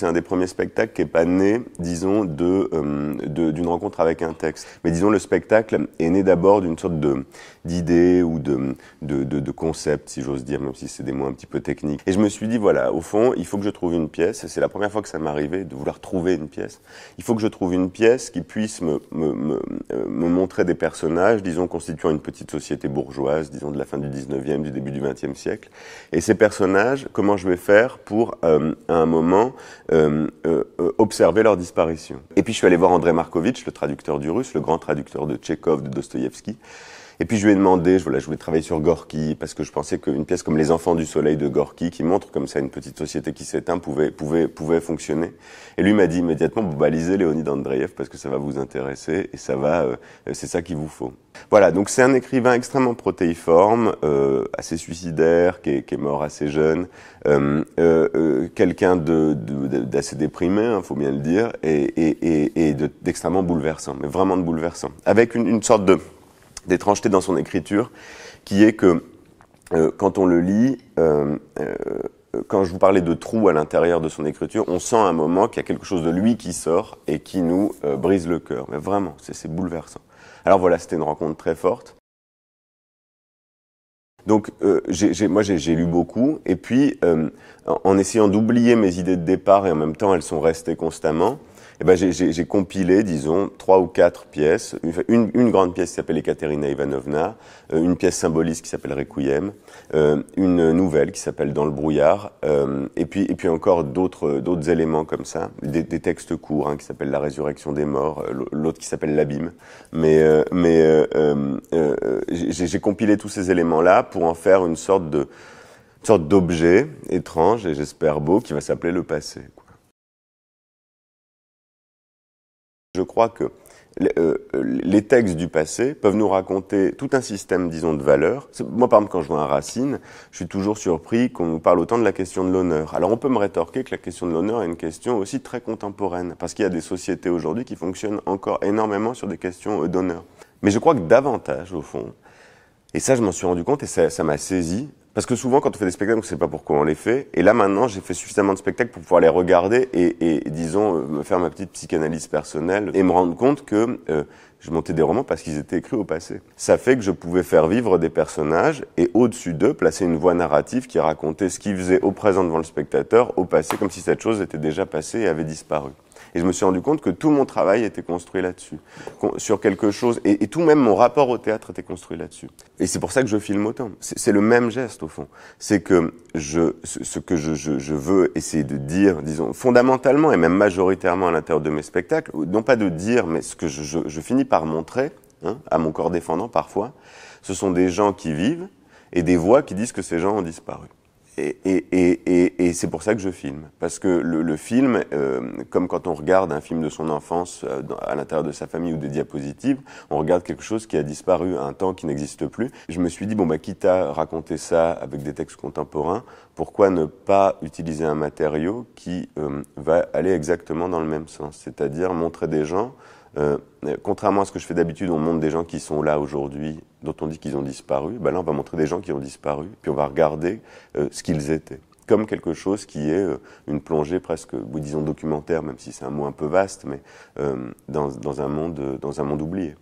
c'est un des premiers spectacles qui n'est pas né, disons, d'une rencontre avec un texte. Mais disons, le spectacle est né d'abord d'une sorte d'idée ou de concept, si j'ose dire, même si c'est des mots un petit peu techniques. Et je me suis dit, voilà, au fond, il faut que je trouve une pièce, et c'est la première fois que ça m'est arrivé de vouloir trouver une pièce. Il faut que je trouve une pièce qui puisse me montrer des personnages, disons, constituant une petite société bourgeoise, disons, de la fin du 19e, du début du 20e siècle. Et ces personnages, comment je vais faire pour, à un moment, observer leur disparition. Et puis je suis allé voir Andrei Markovitch, le traducteur du russe, le grand traducteur de Tchekhov, de Dostoïevski. Et puis je lui ai demandé, je voulais travailler sur Gorky, parce que je pensais qu'une pièce comme Les Enfants du Soleil de Gorky, qui montre comme ça une petite société qui s'éteint, pouvait fonctionner. Et lui m'a dit immédiatement, lisez Léonid Andreïev parce que ça va vous intéresser et c'est ça qu'il vous faut. Voilà, donc c'est un écrivain extrêmement protéiforme, assez suicidaire, qui est mort assez jeune, quelqu'un d'assez déprimé, hein, faut bien le dire, et d'extrêmement bouleversant, mais vraiment de bouleversant, avec une sorte d'étrangeté dans son écriture, qui est que quand on le lit, quand je vous parlais de trous à l'intérieur de son écriture, on sent à un moment qu'il y a quelque chose de lui qui sort et qui nous brise le cœur. Mais vraiment, c'est bouleversant. Alors voilà, c'était une rencontre très forte. Donc moi j'ai lu beaucoup, et puis en essayant d'oublier mes idées de départ, et en même temps elles sont restées constamment, eh ben j'ai compilé, disons, 3 ou 4 pièces, une grande pièce qui s'appelle Ekaterina Ivanovna, une pièce symboliste qui s'appelle Requiem, une nouvelle qui s'appelle Dans le brouillard, et puis encore d'autres éléments comme ça, des textes courts, hein, qui s'appellent La résurrection des morts, l'autre qui s'appelle L'abîme, mais j'ai compilé tous ces éléments-là pour en faire une sorte d'objet étrange et j'espère beau qui va s'appeler le passé, quoi. Je crois que les textes du passé peuvent nous raconter tout un système, disons, de valeurs. Moi, par exemple, quand je vois un Racine, je suis toujours surpris qu'on nous parle autant de la question de l'honneur. Alors, on peut me rétorquer que la question de l'honneur est une question aussi très contemporaine, parce qu'il y a des sociétés aujourd'hui qui fonctionnent encore énormément sur des questions d'honneur. Mais je crois que davantage, au fond, et ça, je m'en suis rendu compte et ça m'a saisi. Parce que souvent, quand on fait des spectacles, on ne sait pas pourquoi on les fait. Et là, maintenant, j'ai fait suffisamment de spectacles pour pouvoir les regarder et disons, me faire ma petite psychanalyse personnelle et me rendre compte que je montais des romans parce qu'ils étaient écrits au passé. Ça fait que je pouvais faire vivre des personnages et au-dessus d'eux, placer une voix narrative qui racontait ce qu'ils faisaient au présent devant le spectateur, au passé, comme si cette chose était déjà passée et avait disparu. Et je me suis rendu compte que tout mon travail était construit là-dessus, sur quelque chose, et tout même mon rapport au théâtre était construit là-dessus. Et c'est pour ça que je filme autant. C'est le même geste, au fond. C'est que ce que je veux essayer de dire, disons, fondamentalement et même majoritairement à l'intérieur de mes spectacles, non pas de dire, mais ce que je finis par montrer, hein, à mon corps défendant parfois, ce sont des gens qui vivent et des voix qui disent que ces gens ont disparu. Et c'est pour ça que je filme. Parce que le film, comme quand on regarde un film de son enfance à l'intérieur de sa famille ou des diapositives, on regarde quelque chose qui a disparu à un temps qui n'existe plus. Je me suis dit, quitte à raconter ça avec des textes contemporains, pourquoi ne pas utiliser un matériau qui va aller exactement dans le même sens? C'est-à-dire montrer des gens, contrairement à ce que je fais d'habitude, on montre des gens qui sont là aujourd'hui, dont on dit qu'ils ont disparu. Là, on va montrer des gens qui ont disparu, puis on va regarder ce qu'ils étaient, comme quelque chose qui est une plongée presque, disons documentaire, même si c'est un mot un peu vaste, mais dans un monde oublié.